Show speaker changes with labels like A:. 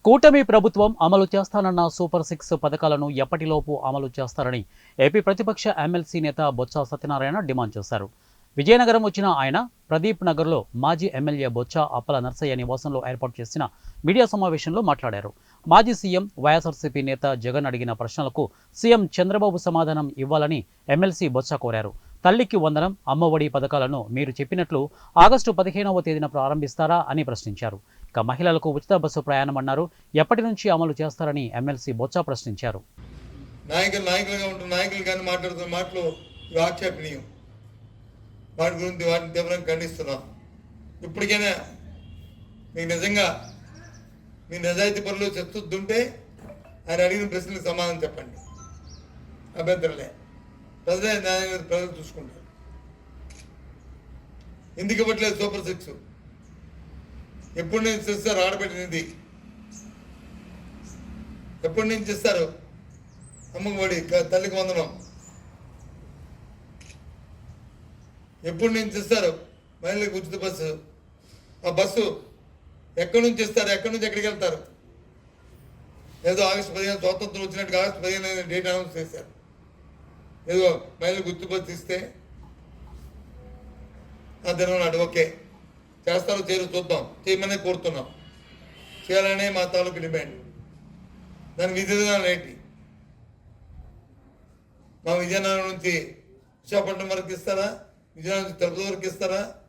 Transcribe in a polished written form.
A: కూటమి ప్రభుత్వం అమలు చేస్తానన్న సూపర్ 6 పథకాలను ఎప్పటిలోపు అమలు చేస్తారని ఏపీ ప్రతిపక్ష ఎమ్మెల్సీ నేత బొత్స సత్యనారాయణ డిమాండ్ చేశారు. విజయనగరం వచ్చిన ఆయన ప్రదీప్ నగర్లో మాజీ ఎమ్మెల్యే బొత్స అప్పల నర్సయ్య నివాసంలో ఏర్పాటు చేసిన మీడియా సమావేశంలో మాట్లాడారు. మాజీ సీఎం వైఎస్ఆర్సీపీ నేత జగన్ అడిగిన ప్రశ్నలకు సీఎం చంద్రబాబు సమాధానం ఇవ్వాలని ఎమ్మెల్సీ బొత్స కోరారు. తల్లికి వందనం, అమ్మఒడి పథకాలను మీరు చెప్పినట్లు ఆగస్టు 15వ తేదీన ప్రారంభిస్తారా అని ప్రశ్నించారు. ఇక మహిళలకు ఉచిత బస్సు ప్రయాణం అన్నారు. ఎప్పటి నుంచి అమలు చేస్తారని ఎమ్మెల్సీ బొత్స ప్రశ్నించారు.
B: నాయకులుగా ఉంటున్న నాయకులు కానీ మాట్లాడుతున్న మాటలు ఆక్షేపణీయం. వాటి గురించి వాటిని తీవ్రంగా ఖండిస్తున్నాం. ఇప్పటికైనా మీకు నిజంగా మీ నిజాయితీ పనులు చర్చిస్తుంటే ఆయన అడిగిన ప్రశ్నలకు సమాధానం చెప్పండి. అభ్యంతరలే, ప్రజలే న్యాయంగా ప్రజలు చూసుకుంటారు. ఎందుకు ఇవ్వట్లేదు సూపర్ 6? ఎప్పటి నుంచి ఇస్తారు ఆడబెట్టినది? ఎప్పటి నుంచి ఇస్తారు అమ్మఒడి, తల్లికి వందనం? ఎప్పటి నుంచి ఇస్తారు మహిళలకు ఉచిత బస్సు? ఆ బస్సు ఎక్కడి నుంచి ఇస్తారు? ఎక్కడి నుంచి ఎక్కడికి వెళ్తారు? ఏదో ఆగస్టు 15 స్వాతంత్రం వచ్చినట్టుగా ఆగస్టు 15 డేట్ అనౌన్స్ చేశారు. ఏదో మహిళలకు ఉచిత బస్సు ఇస్తే ఆ దినం నాడు ఓకే చేస్తారో చేయరు చూద్దాం. చేయమనే కోరుతున్నాం. చేయాలనే మా తాలూకు డిమాండ్. దాని విధి విధానాలు ఏంటి? మా విజయనగరం నుంచి విశాఖపట్నం వరకు ఇస్తారా? విజయనగరం నుంచి తిరుపతి వరకు ఇస్తారా?